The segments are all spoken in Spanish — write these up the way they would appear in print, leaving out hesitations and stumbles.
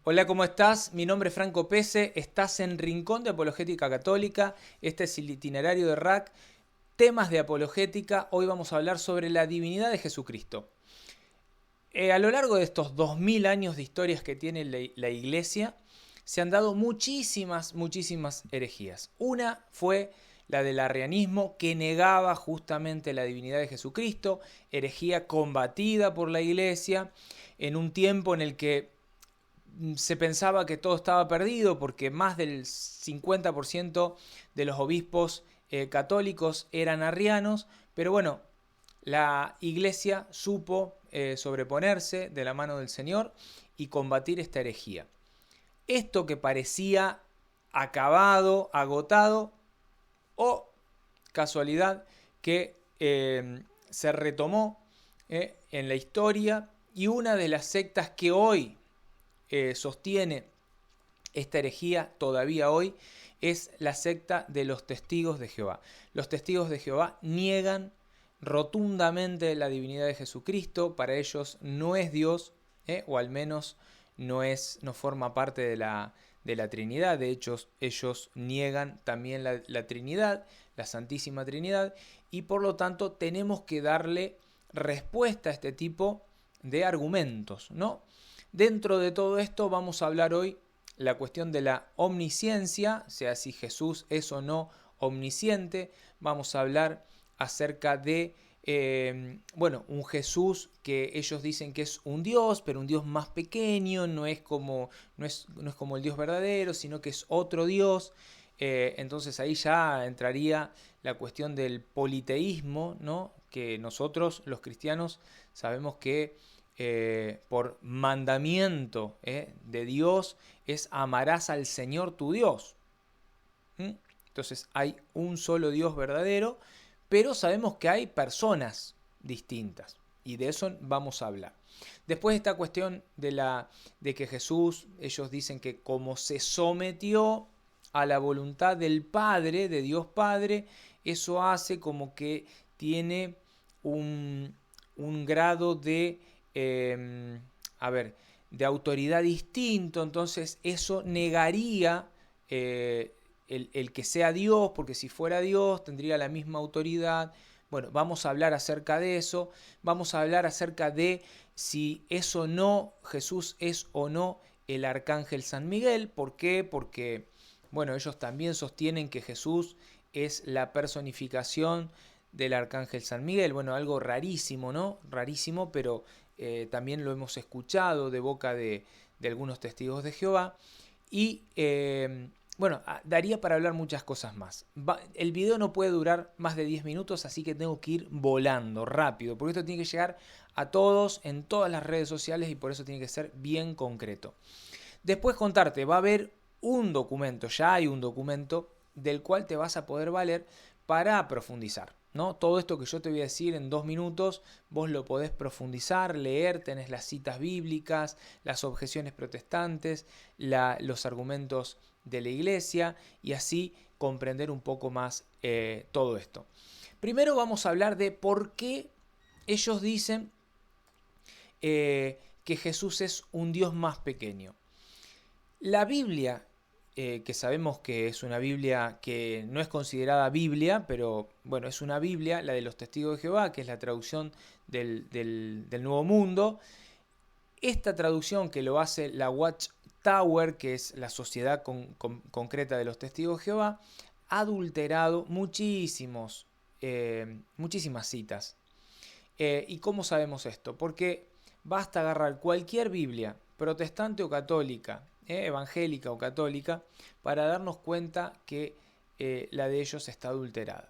Hola, ¿cómo estás? Mi nombre es Franco Pese, estás en Rincón de Apologética Católica, este es el itinerario de RAC, temas de apologética. Hoy vamos a hablar sobre la divinidad de Jesucristo. A lo largo de estos 2000 años de historias que tiene la Iglesia, se han dado muchísimas herejías. Una fue la del arrianismo, que negaba justamente la divinidad de Jesucristo, herejía combatida por la Iglesia, en un tiempo en el que se pensaba que todo estaba perdido porque más del 50% de los obispos católicos eran arrianos, pero bueno, la Iglesia supo sobreponerse de la mano del Señor y combatir esta herejía. Esto que parecía acabado, agotado, o casualidad que se retomó en la historia, y una de las sectas que hoy sostiene esta herejía todavía hoy es la secta de los testigos de Jehová. Los testigos de Jehová niegan rotundamente la divinidad de Jesucristo. Para ellos no es Dios, o al menos no forma parte de la Trinidad. De hecho, ellos niegan también la Trinidad, la Santísima Trinidad, y por lo tanto tenemos que darle respuesta a este tipo de argumentos, ¿no? Dentro de todo esto vamos a hablar hoy la cuestión de la omnisciencia, o sea, si Jesús es o no omnisciente. Vamos a hablar acerca de, un Jesús que ellos dicen que es un Dios, pero un Dios más pequeño, no es como el Dios verdadero, sino que es otro Dios. Entonces ahí ya entraría la cuestión del politeísmo, ¿no? Que nosotros, los cristianos, sabemos que por mandamiento de Dios es: amarás al Señor tu Dios. Entonces hay un solo Dios verdadero, pero sabemos que hay personas distintas, y de eso vamos a hablar. Después esta cuestión de que Jesús, ellos dicen que como se sometió a la voluntad del Padre, de Dios Padre, eso hace como que tiene un grado de, eh, a ver, de autoridad distinto. Entonces eso negaría el que sea Dios, porque si fuera Dios tendría la misma autoridad. Bueno, vamos a hablar acerca de eso, vamos a hablar acerca de si es o no, Jesús es o no el arcángel San Miguel. ¿Por qué? Porque, bueno, ellos también sostienen que Jesús es la personificación del arcángel San Miguel. Bueno, algo rarísimo, ¿no? Rarísimo, pero también lo hemos escuchado de boca de algunos testigos de Jehová. Y bueno, daría para hablar muchas cosas más. El video no puede durar más de 10 minutos, así que tengo que ir volando rápido, porque esto tiene que llegar a todos en todas las redes sociales, y por eso tiene que ser bien concreto. Después contarte, va a haber un documento, ya hay un documento del cual te vas a poder valer para profundizar, ¿no? Todo esto que yo te voy a decir en 2 minutos, vos lo podés profundizar, leer, tenés las citas bíblicas, las objeciones protestantes, los argumentos de la Iglesia, y así comprender un poco más todo esto. Primero vamos a hablar de por qué ellos dicen que Jesús es un Dios más pequeño. La Biblia, que sabemos que es una Biblia que no es considerada Biblia, pero bueno, es una Biblia, la de los Testigos de Jehová, que es la traducción del Nuevo Mundo. Esta traducción, que lo hace la Watchtower, que es la sociedad concreta de los Testigos de Jehová, ha adulterado muchísimas citas. ¿Y cómo sabemos esto? Porque basta agarrar cualquier Biblia, protestante o católica, evangélica o católica, para darnos cuenta que la de ellos está adulterada.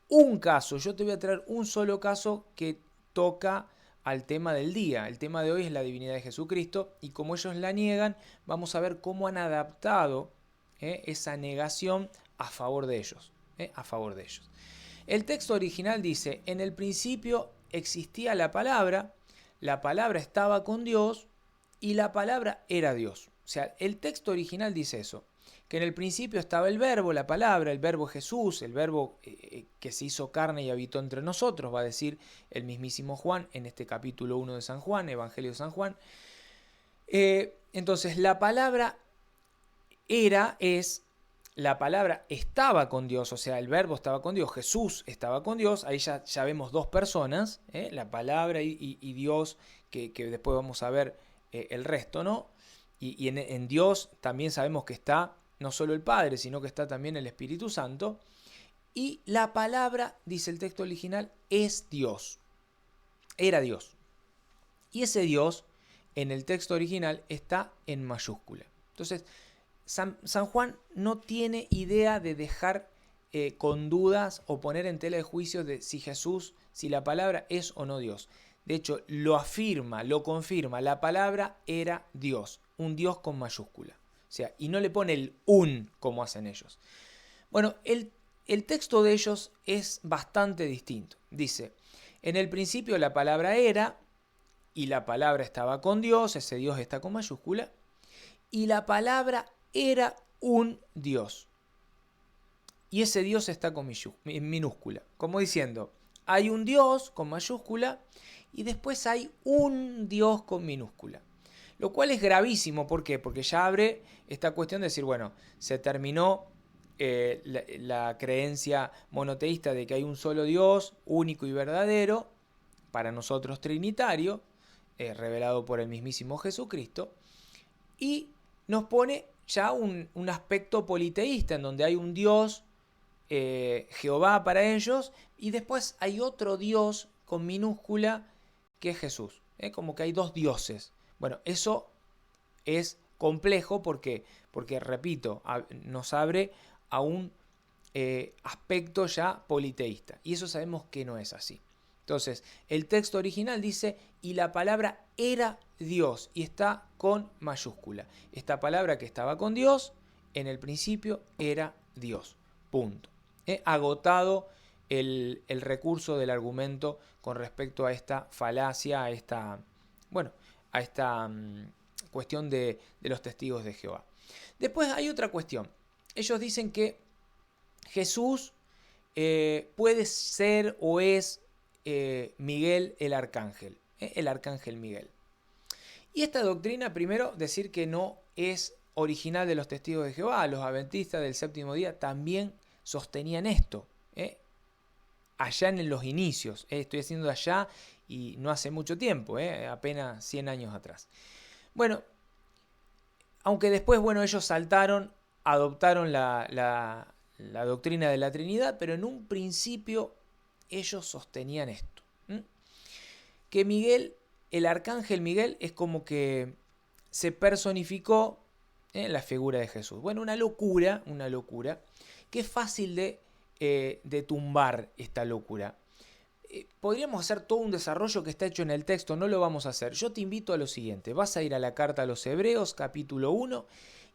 Un caso, yo te voy a traer un solo caso que toca al tema del día. El tema de hoy es la divinidad de Jesucristo, y como ellos la niegan, vamos a ver cómo han adaptado esa negación a favor de ellos. A favor de ellos. El texto original dice: en el principio existía la palabra estaba con Dios, y la palabra era Dios. O sea, el texto original dice eso, que en el principio estaba el verbo, la palabra, el verbo Jesús, el verbo que se hizo carne y habitó entre nosotros, va a decir el mismísimo Juan en este capítulo 1 de San Juan, Evangelio de San Juan. Entonces la palabra la palabra estaba con Dios, o sea, el verbo estaba con Dios, Jesús estaba con Dios, ahí ya vemos dos personas, la palabra y Dios, que después vamos a ver el resto, ¿no? Y en Dios también sabemos que está no solo el Padre, sino que está también el Espíritu Santo. Y la palabra, dice el texto original, es Dios. Era Dios. Y ese Dios, en el texto original, está en mayúscula. Entonces, San Juan no tiene idea de dejar con dudas o poner en tela de juicio de si la palabra es o no Dios. De hecho, lo afirma, lo confirma, la palabra era Dios, un Dios con mayúscula. O sea, y no le pone el un como hacen ellos. Bueno, el texto de ellos es bastante distinto. Dice, en el principio la palabra era, y la palabra estaba con Dios, ese Dios está con mayúscula, y la palabra era un Dios. Y ese Dios está con minúscula. Como diciendo, hay un Dios con mayúscula y después hay un Dios con minúscula. Lo cual es gravísimo. ¿Por qué? Porque ya abre esta cuestión de decir, bueno, se terminó la creencia monoteísta de que hay un solo Dios, único y verdadero, para nosotros trinitario, revelado por el mismísimo Jesucristo, y nos pone ya un aspecto politeísta, en donde hay un Dios, Jehová para ellos, y después hay otro Dios con minúscula que es Jesús. Como que hay dos dioses. Bueno, eso es complejo porque repito, nos abre a un aspecto ya politeísta. Y eso sabemos que no es así. Entonces, el texto original dice, y la palabra era Dios, y está con mayúscula. Esta palabra que estaba con Dios, en el principio era Dios. Punto. Agotado el recurso del argumento con respecto a esta falacia, a esta cuestión de los testigos de Jehová. Después hay otra cuestión. Ellos dicen que Jesús puede ser o es Miguel el arcángel Miguel. Y esta doctrina, primero, decir que no es original de los testigos de Jehová. Los adventistas del séptimo día también sostenían esto, allá en los inicios. Estoy haciendo allá y no hace mucho tiempo, apenas 100 años atrás. Bueno, aunque después, ellos saltaron, adoptaron la doctrina de la Trinidad, pero en un principio ellos sostenían esto. Que Miguel, el arcángel Miguel, es como que se personificó en la figura de Jesús. Bueno, una locura, que es fácil de tumbar esta locura. Podríamos hacer todo un desarrollo que está hecho en el texto, no lo vamos a hacer. Yo te invito a lo siguiente, vas a ir a la carta a los Hebreos, capítulo 1,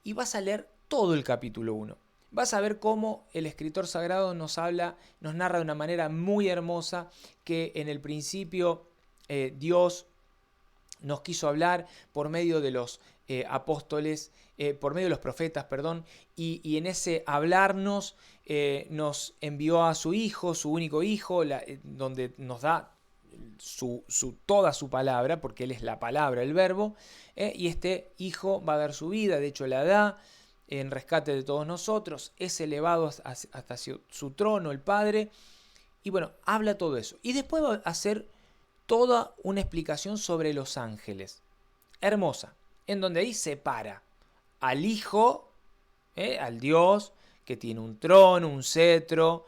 y vas a leer todo el capítulo 1. Vas a ver cómo el escritor sagrado nos narra de una manera muy hermosa que en el principio Dios nos quiso hablar por medio de los apóstoles, por medio de los profetas, y en ese hablarnos nos envió a su Hijo, su único Hijo, donde nos da toda su palabra, porque Él es la palabra, el verbo, y este Hijo va a dar su vida, de hecho la da, en rescate de todos nosotros, es elevado hasta su trono, el Padre, y habla todo eso. Y después va a hacer toda una explicación sobre los ángeles, hermosa, en donde ahí separa al Hijo, al Dios, que tiene un trono, un cetro,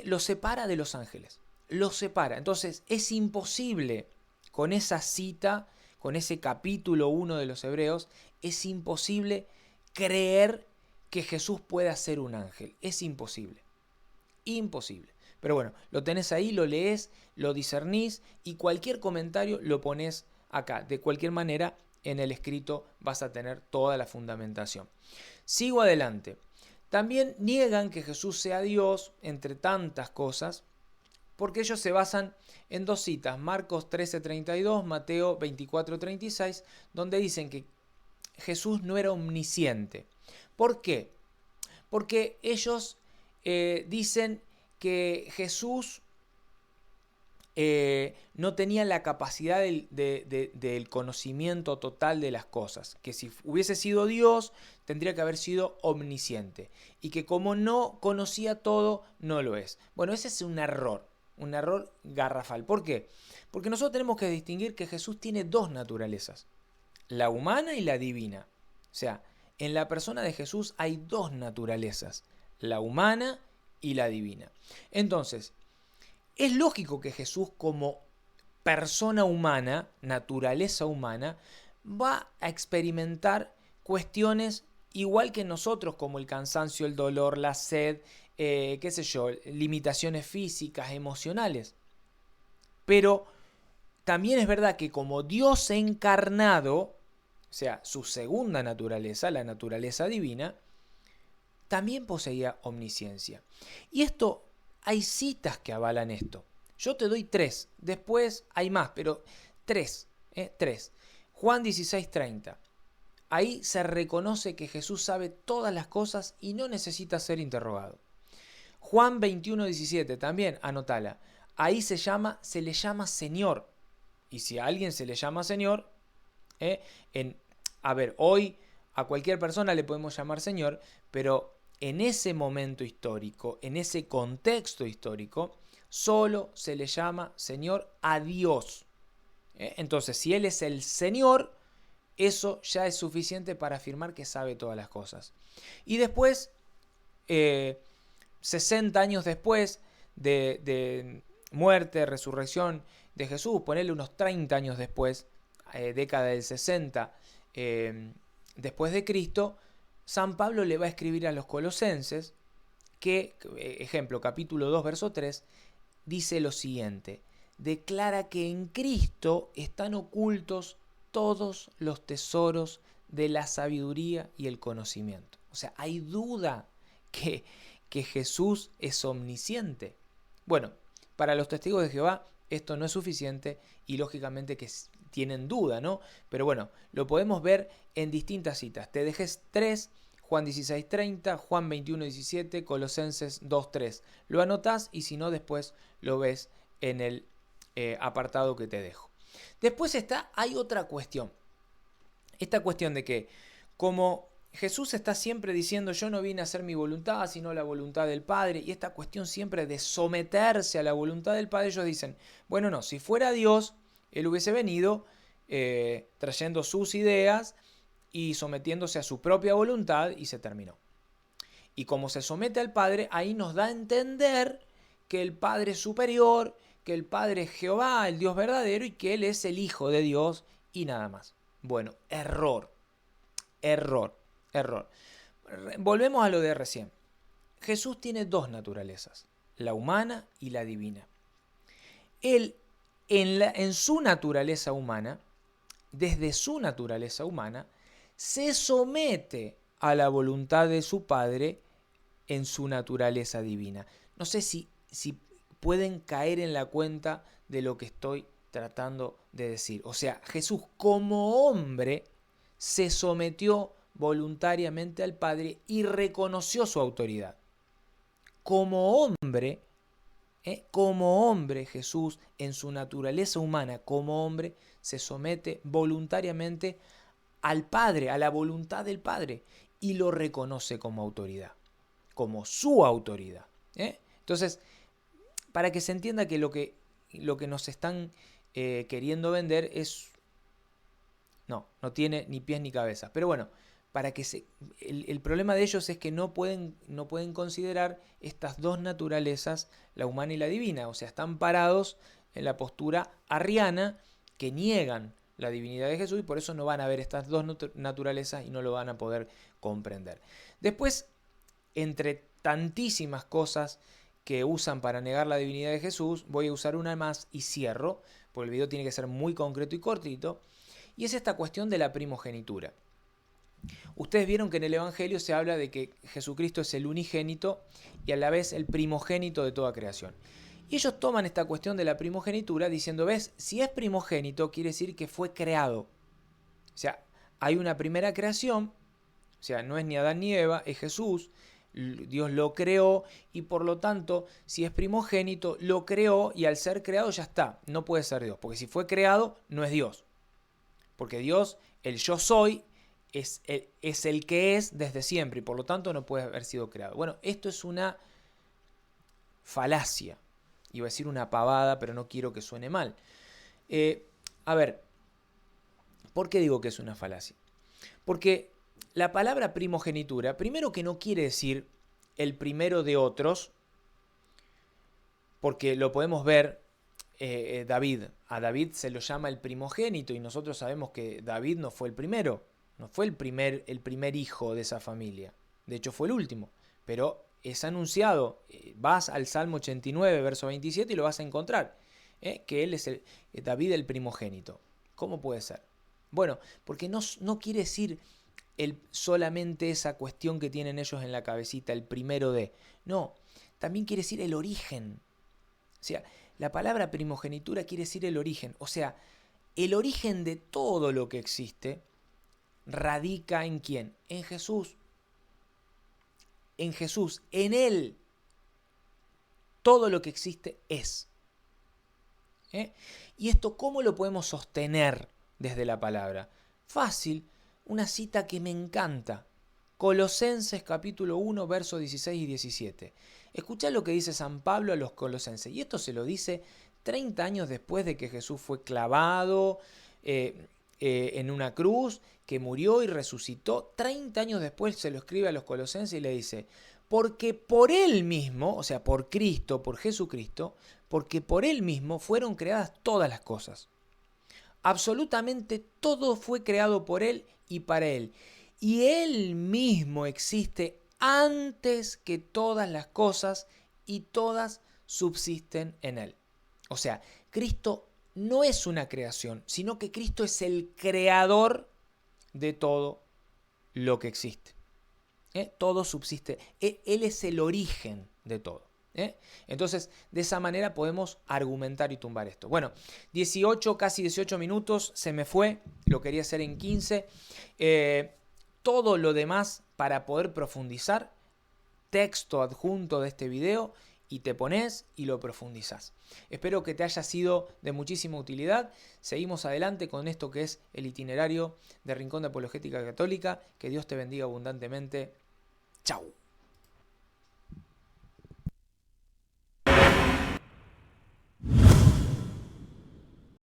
lo separa de los ángeles, los separa. Entonces es imposible con esa cita, con ese capítulo 1 de los Hebreos, es imposible creer que Jesús pueda ser un ángel. Es imposible. Imposible. Pero lo tenés ahí, lo lees, lo discernís y cualquier comentario lo pones acá. De cualquier manera, en el escrito vas a tener toda la fundamentación. Sigo adelante. También niegan que Jesús sea Dios, entre tantas cosas, porque ellos se basan en dos citas, Marcos 13:32, Mateo 24:36, donde dicen que Jesús no era omnisciente. ¿Por qué? Porque ellos dicen que Jesús no tenía la capacidad del conocimiento total de las cosas, que si hubiese sido Dios tendría que haber sido omnisciente, y que como no conocía todo, no lo es. Bueno, ese es un error garrafal. ¿Por qué? Porque nosotros tenemos que distinguir que Jesús tiene dos naturalezas, la humana y la divina. O sea, en la persona de Jesús hay dos naturalezas, la humana y la divina. Entonces, es lógico que Jesús como persona humana, naturaleza humana, va a experimentar cuestiones igual que nosotros, como el cansancio, el dolor, la sed, qué sé yo, limitaciones físicas, emocionales. Pero también es verdad que como Dios encarnado, o sea, su segunda naturaleza, la naturaleza divina, también poseía omnisciencia. Y esto, hay citas que avalan esto. Yo te doy tres, después hay más, pero tres. Juan 16:30. Ahí se reconoce que Jesús sabe todas las cosas y no necesita ser interrogado. Juan 21:17, también anotala. Ahí se le llama Señor. Y si a alguien se le llama Señor, hoy a cualquier persona le podemos llamar Señor, pero en ese momento histórico, en ese contexto histórico, solo se le llama Señor a Dios. Entonces, si Él es el Señor, eso ya es suficiente para afirmar que sabe todas las cosas. Y después, 60 años después de muerte, resurrección de Jesús, ponele unos 30 años después, década del 60, después de Cristo, San Pablo le va a escribir a los colosenses que, ejemplo, capítulo 2, verso 3, dice lo siguiente: declara que en Cristo están ocultos todos los tesoros de la sabiduría y el conocimiento. O sea, hay duda que Jesús es omnisciente. Bueno, para los testigos de Jehová esto no es suficiente y lógicamente que tienen duda, ¿no? Pero bueno, lo podemos ver en distintas citas. Te dejé tres: Juan 16:30, Juan 21:17, Colosenses 2:3. Lo anotás y si no, después lo ves en el apartado que te dejo. Después hay otra cuestión. Esta cuestión de que como Jesús está siempre diciendo yo no vine a hacer mi voluntad, sino la voluntad del Padre, y esta cuestión siempre de someterse a la voluntad del Padre, ellos dicen, bueno, no, si fuera Dios, Él hubiese venido trayendo sus ideas y sometiéndose a su propia voluntad y se terminó. Y como se somete al Padre, ahí nos da a entender que el Padre es superior, que el Padre es Jehová, el Dios verdadero, y que Él es el Hijo de Dios y nada más. Bueno, error. Volvemos a lo de recién. Jesús tiene dos naturalezas, la humana y la divina. Él, en su naturaleza humana, desde su naturaleza humana, se somete a la voluntad de su Padre en su naturaleza divina. No sé si pueden caer en la cuenta de lo que estoy tratando de decir. O sea, Jesús como hombre se sometió voluntariamente al Padre y reconoció su autoridad. Como hombre Jesús en su naturaleza humana, como hombre, se somete voluntariamente al Padre, a la voluntad del Padre, y lo reconoce como autoridad, como su autoridad. Entonces, para que se entienda que lo que nos están queriendo vender es... No tiene ni pies ni cabeza. Pero bueno, para que el problema de ellos es que no pueden considerar estas dos naturalezas, la humana y la divina. O sea, están parados en la postura arriana que niegan la divinidad de Jesús y por eso no van a ver estas dos naturalezas y no lo van a poder comprender. Después, entre tantísimas cosas que usan para negar la divinidad de Jesús, voy a usar una más y cierro, porque el video tiene que ser muy concreto y cortito, y es esta cuestión de la primogenitura. Ustedes vieron que en el Evangelio se habla de que Jesucristo es el unigénito y a la vez el primogénito de toda creación. Y ellos toman esta cuestión de la primogenitura diciendo, ¿ves? Si es primogénito quiere decir que fue creado. O sea, hay una primera creación, o sea, no es ni Adán ni Eva, es Jesús. Dios lo creó y por lo tanto, si es primogénito, lo creó y al ser creado ya está, no puede ser Dios, porque si fue creado, no es Dios. Porque Dios, el yo soy, es el que es desde siempre y por lo tanto no puede haber sido creado. Bueno, esto es una falacia. Iba a decir una pavada, pero no quiero que suene mal. A ver, ¿por qué digo que es una falacia? Porque la palabra primogenitura, primero que no quiere decir el primero de otros, porque lo podemos ver David. A David se lo llama el primogénito y nosotros sabemos que David no fue el primero, no fue el primer hijo de esa familia. De hecho fue el último, pero es anunciado. Vas al Salmo 89, verso 27 y lo vas a encontrar, que él es David el primogénito. ¿Cómo puede ser? Bueno, porque no quiere decir solamente esa cuestión que tienen ellos en la cabecita, el primero de. No, también quiere decir el origen. O sea, la palabra primogenitura quiere decir el origen. O sea, el origen de todo lo que existe radica ¿en quién? En Jesús. En Jesús, en Él. Todo lo que existe es. ¿Y esto cómo lo podemos sostener desde la palabra? Fácil, una cita que me encanta. Colosenses capítulo 1, versos 16 y 17. Escuchá lo que dice San Pablo a los colosenses. Y esto se lo dice 30 años después de que Jesús fue clavado en una cruz, que murió y resucitó. 30 años después se lo escribe a los colosenses y le dice, porque por Él mismo, o sea, por Cristo, por Jesucristo, porque por Él mismo fueron creadas todas las cosas. Absolutamente todo fue creado por Él y para Él. Y Él mismo existe antes que todas las cosas y todas subsisten en Él. O sea, Cristo no es una creación, sino que Cristo es el creador de todo lo que existe. Todo subsiste. Él es el origen de todo. Entonces, de esa manera podemos argumentar y tumbar esto. Bueno, 18, casi 18 minutos, se me fue, lo quería hacer en 15. Todo lo demás para poder profundizar, texto adjunto de este video y te pones y lo profundizás. Espero que te haya sido de muchísima utilidad. Seguimos adelante con esto que es el itinerario de Rincón de Apologética Católica. Que Dios te bendiga abundantemente. Chau.